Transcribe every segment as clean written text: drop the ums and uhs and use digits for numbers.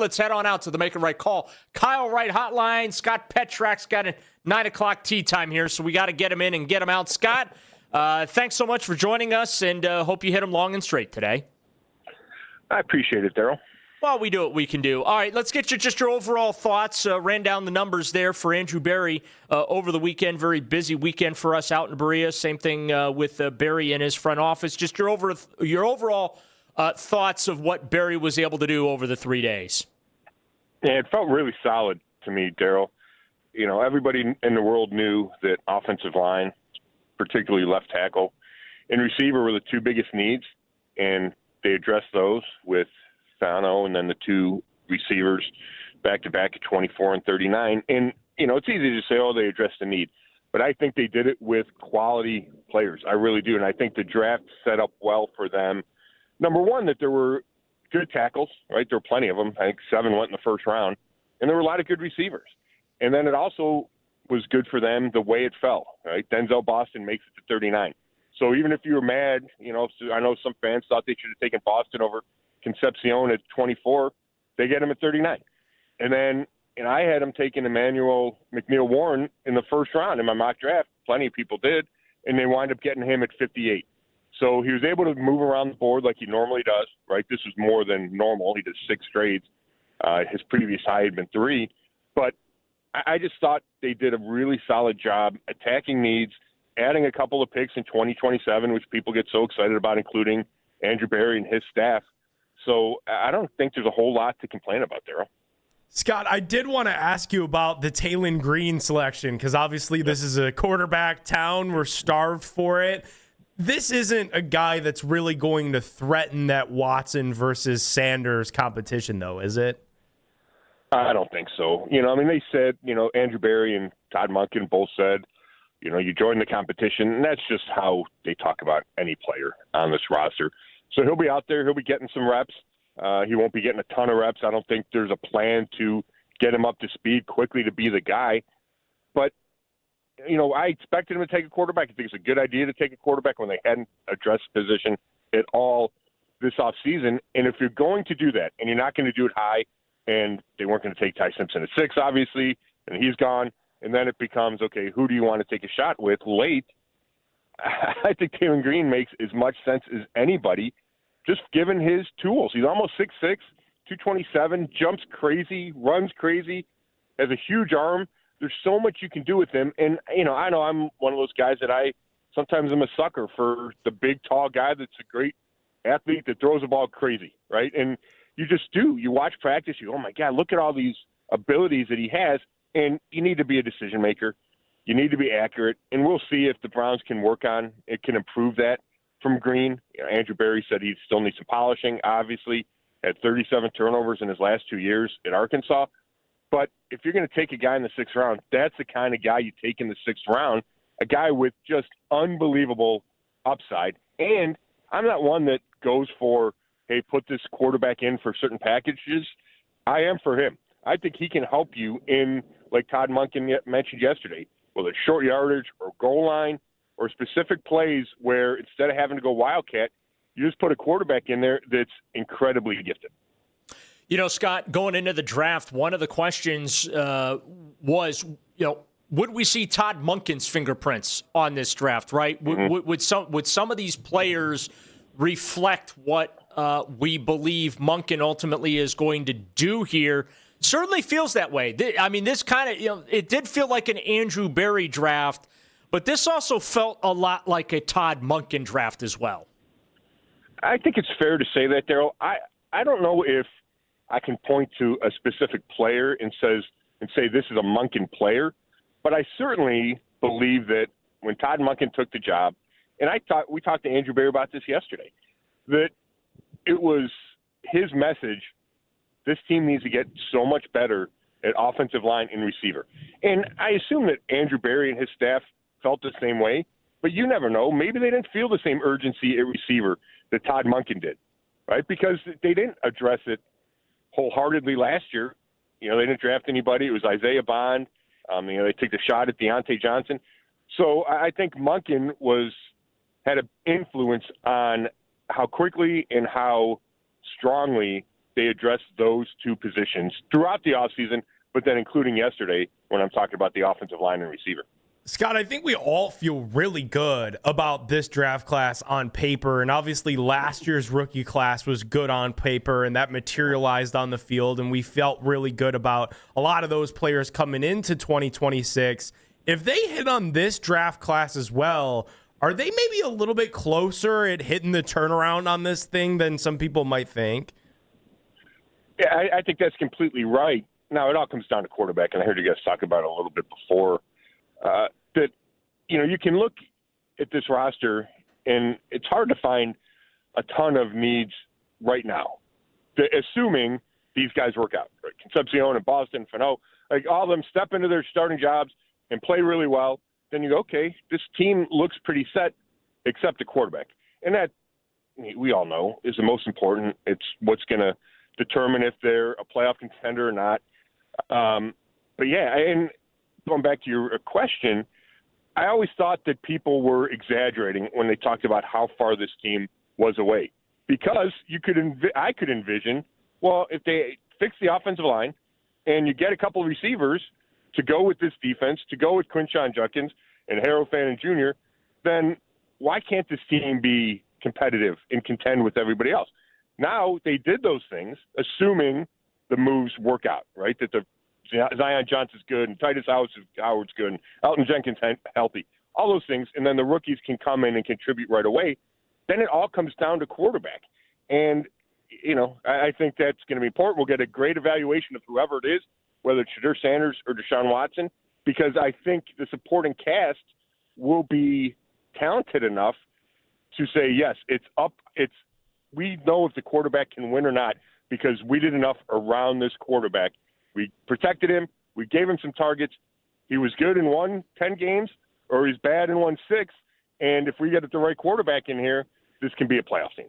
let's head on out to the Make It Right Call. Kyle Wright hotline. Scott Petrak's got a 9 o'clock tee time here, so we got to get him in and get him out. Scott, thanks so much for joining us, and hope you hit him long and straight today. I appreciate it, Daryl. Well, we do what we can do. All right, let's get your overall thoughts. Ran down the numbers there for Andrew Berry over the weekend. Very busy weekend for us out in Berea. Same thing with Berry in his front office. Just your overall thoughts of what Berry was able to do over the 3 days. Yeah, it felt really solid to me, Daryl. You know, everybody in the world knew that offensive line, particularly left tackle, and receiver were the two biggest needs, and they addressed those with Fano and then the two receivers back-to-back at 24 and 39. And, you know, it's easy to say, oh, they addressed the need. But I think they did it with quality players. I really do. And I think the draft set up well for them. Number one, that there were good tackles, right? There were plenty of them. I think 7 went in the first round. And there were a lot of good receivers. And then it also was good for them the way it fell, right? Denzel Boston makes it to 39. So even if you were mad, you know, I know some fans thought they should have taken Boston over Concepcion at 24, they get him at 39. And then, and I had him taking Emmanuel McNeil-Warren in the first round in my mock draft. Plenty of people did, and they wind up getting him at 58. So he was able to move around the board like he normally does, right? This was more than normal. He did 6 trades. His previous high had been 3. But I just thought they did a really solid job attacking needs, adding a couple of picks in 2027, which people get so excited about, including Andrew Berry and his staff. So I don't think there's a whole lot to complain about, Daryl. Scott, I did want to ask you about the Talon Green selection because obviously this is a quarterback town. We're starved for it. This isn't a guy that's really going to threaten that Watson versus Sanders competition, though, is it? I don't think so. You know, I mean, they said, you know, Andrew Berry and Todd Monken both said, you know, you join the competition, and that's just how they talk about any player on this roster. So he'll be out there. He'll be getting some reps. He won't be getting a ton of reps. I don't think there's a plan to get him up to speed quickly to be the guy. But, you know, I expected him to take a quarterback. I think it's a good idea to take a quarterback when they hadn't addressed the position at all this offseason. And if you're going to do that, and you're not going to do it high, and they weren't going to take Ty Simpson at 6, obviously, and he's gone, and then it becomes, okay, who do you want to take a shot with late? I think Talon Green makes as much sense as anybody, just given his tools. He's almost 6'6", 227, jumps crazy, runs crazy, has a huge arm. There's so much you can do with him. And, you know I'm one of those guys that I sometimes am a sucker for the big, tall guy that's a great athlete that throws the ball crazy, right? And you just do. You watch practice, you go, oh, my God, look at all these abilities that he has. And you need to be a decision maker. You need to be accurate, and we'll see if the Browns can work on it, can improve that from Green. You know, Andrew Berry said he still needs some polishing, obviously, had 37 turnovers in his last 2 years at Arkansas. But if you're going to take a guy in the 6th round, that's the kind of guy you take in the 6th round, a guy with just unbelievable upside. And I'm not one that goes for, hey, put this quarterback in for certain packages. I am for him. I think he can help you in, like Todd Monken mentioned yesterday, whether it's short yardage or goal line or specific plays where instead of having to go wildcat, you just put a quarterback in there that's incredibly gifted. You know, Scott, going into the draft, one of the questions was, you know, would we see Todd Monken's fingerprints on this draft, right? Mm-hmm. Would some of these players reflect what we believe Monken ultimately is going to do here? Certainly feels that way. I mean, this kind of, you know, it did feel like an Andrew Berry draft, but this also felt a lot like a Todd Monken draft as well. I think it's fair to say that, Daryl. I don't know if I can point to a specific player and say this is a Monken player, but I certainly believe that when Todd Monken took the job, and we talked to Andrew Berry about this yesterday, that it was his message. This team needs to get so much better at offensive line and receiver. And I assume that Andrew Berry and his staff felt the same way, but you never know. Maybe they didn't feel the same urgency at receiver that Todd Monken did, right? Because they didn't address it wholeheartedly last year. You know, they didn't draft anybody. It was Isaiah Bond. You know, they took the shot at Deontay Johnson. So I think Monken had an influence on how quickly and how strongly they addressed those two positions throughout the offseason, but then including yesterday when I'm talking about the offensive line and receiver. Scott, I think we all feel really good about this draft class on paper. And obviously last year's rookie class was good on paper, and that materialized on the field. And we felt really good about a lot of those players coming into 2026. If they hit on this draft class as well, are they maybe a little bit closer at hitting the turnaround on this thing than some people might think? Yeah, I think that's completely right. Now, it all comes down to quarterback, and I heard you guys talk about it a little bit before. That, you can look at this roster, and it's hard to find a ton of needs right now, assuming these guys work out. Right? Concepcion and Boston, Fano, like all of them step into their starting jobs and play really well. Then you go, okay, this team looks pretty set, except the quarterback. And that, we all know, is the most important. It's what's going to determine if they're a playoff contender or not. But yeah, and going back to your question, I always thought that people were exaggerating when they talked about how far this team was away, because I could envision, well, if they fix the offensive line and you get a couple of receivers to go with this defense, to go with Quinshawn Judkins and Harrow Fannin Jr., then why can't this team be competitive and contend with everybody else? Now they did those things, assuming the moves work out, right? That the Zion Johnson's good, and Titus Howard's good, and Elton Jenkins healthy, all those things, and then the rookies can come in and contribute right away. Then it all comes down to quarterback. And, I think that's going to be important. We'll get a great evaluation of whoever it is, whether it's Shedeur Sanders or Deshaun Watson, because I think the supporting cast will be talented enough to say, yes, it's up. We know if the quarterback can win or not because we did enough around this quarterback. We protected him. We gave him some targets. He was good and won 10 games, or he's bad and won 6. And if we get the right quarterback in here, this can be a playoff team.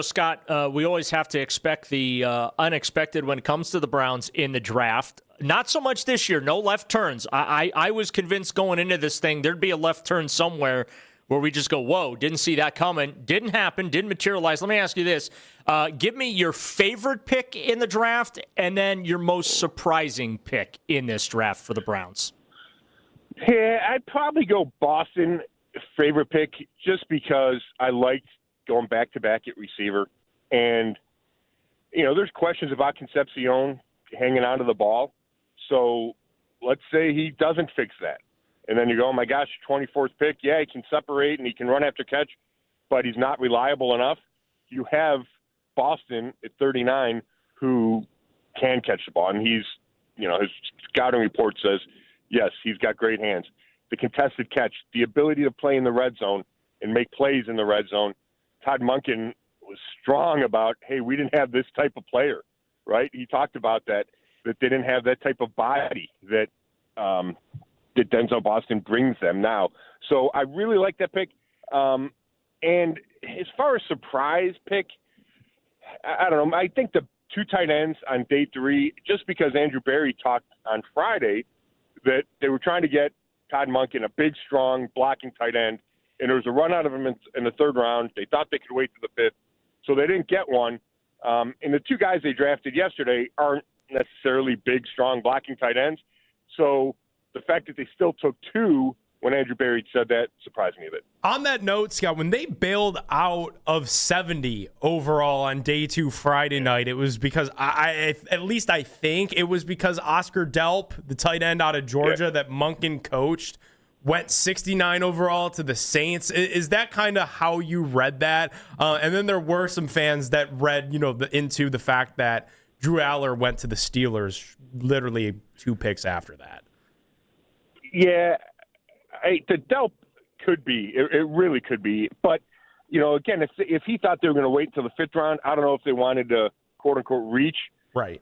Scott, we always have to expect the unexpected when it comes to the Browns in the draft. Not so much this year. No left turns. I was convinced going into this thing there'd be a left turn somewhere where we just go, whoa, didn't see that coming. Didn't happen, didn't materialize. Let me ask you this. Give me your favorite pick in the draft and then your most surprising pick in this draft for the Browns. Yeah, I'd probably go Boston favorite pick just because I liked going back-to-back at receiver. And, there's questions about Concepcion hanging onto the ball. So let's say he doesn't fix that. And then you go, oh, my gosh, 24th pick. Yeah, he can separate and he can run after catch, but he's not reliable enough. You have Boston at 39 who can catch the ball. And his scouting report says, yes, he's got great hands. The contested catch, the ability to play in the red zone and make plays in the red zone. Todd Monken was strong about, hey, we didn't have this type of player, right? He talked about that they didn't have that type of body that Denzel Boston brings them now. So I really like that pick. And as far as surprise pick, I don't know. I think the 2 tight ends on day 3, just because Andrew Berry talked on Friday that they were trying to get Todd Monken, a big, strong blocking tight end, and there was a run out of him in the 3rd round. They thought they could wait to the 5th, so they didn't get one. And the 2 guys they drafted yesterday aren't necessarily big, strong blocking tight ends. So the fact that they still took 2 when Andrew Berry said that surprised me a bit. On that note, Scott, when they bailed out of 70 overall on day 2 Friday night, it was because I think it was because Oscar Delp, the tight end out of Georgia that Monken coached, went 69 overall to the Saints. Is that kind of how you read that? And then there were some fans that read, into the fact that Drew Aller went to the Steelers literally 2 picks after that. Yeah, the Delp could be. It really could be. But, again, if he thought they were going to wait until the 5th round, I don't know if they wanted to, quote-unquote, reach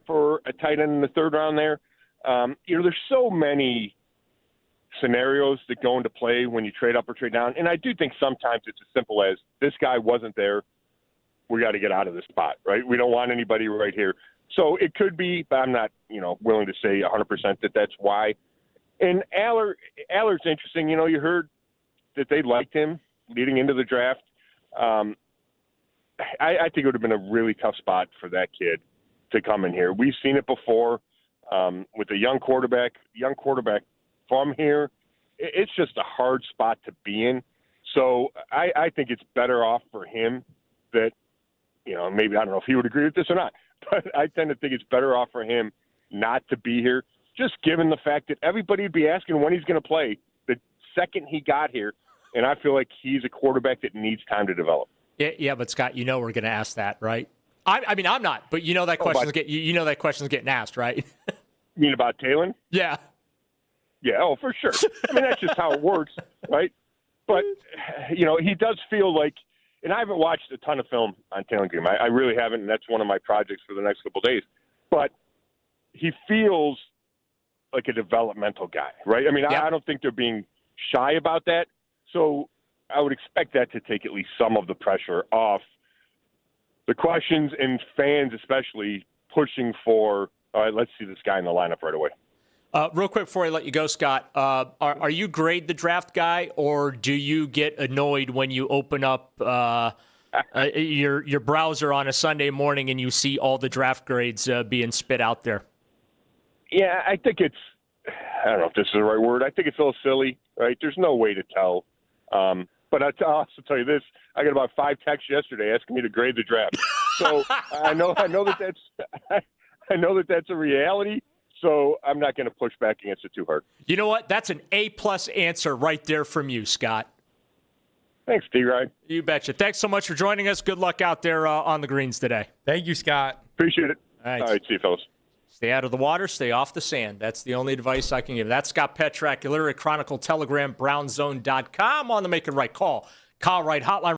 for a tight end in the 3rd round there. There's so many scenarios that go into play when you trade up or trade down. And I do think sometimes it's as simple as this guy wasn't there. We got to get out of this spot, right? We don't want anybody right here. So it could be, but I'm not, willing to say 100% that that's why. And Aller's interesting. You heard that they liked him leading into the draft. I think it would have been a really tough spot for that kid to come in here. We've seen it before with a young quarterback from here. It's just a hard spot to be in. So I think it's better off for him that, maybe I don't know if he would agree with this or not, but I tend to think it's better off for him not to be here, just given the fact that everybody would be asking when he's going to play the second he got here. And I feel like he's a quarterback that needs time to develop. Yeah, but Scott, we're going to ask that, right? I mean, I'm not, but that question's that question's getting asked, right? You mean about Talon? Yeah. Yeah, for sure. I mean, that's just how it works, right? But, he does feel like, and I haven't watched a ton of film on Talon Green. I really haven't, and that's one of my projects for the next couple of days. But he feels like a developmental guy, right? I mean, Yep. I don't think they're being shy about that. So I would expect that to take at least some of the pressure off the questions and fans especially pushing for, all right, let's see this guy in the lineup right away. Real quick before I let you go, Scott, are you grade the draft guy, or do you get annoyed when you open up your browser on a Sunday morning and you see all the draft grades being spit out there? Yeah, I think it's – I don't know if this is the right word. I think it's a little silly, right? There's no way to tell. But I'll also tell you this. I got about 5 texts yesterday asking me to grade the draft. So I know that that's a reality. So I'm not going to push back against it too hard. You know what? That's an A-plus answer right there from you, Scott. Thanks, D-Ryan. You betcha. Thanks so much for joining us. Good luck out there on the greens today. Thank you, Scott. Appreciate it. All right. All right, see you, fellas. Stay out of the water, stay off the sand. That's the only advice I can give. That's Scott Petrak, Illiterate Chronicle, Telegram, BrownZone.com on the Make It Right Call. Call right hotline.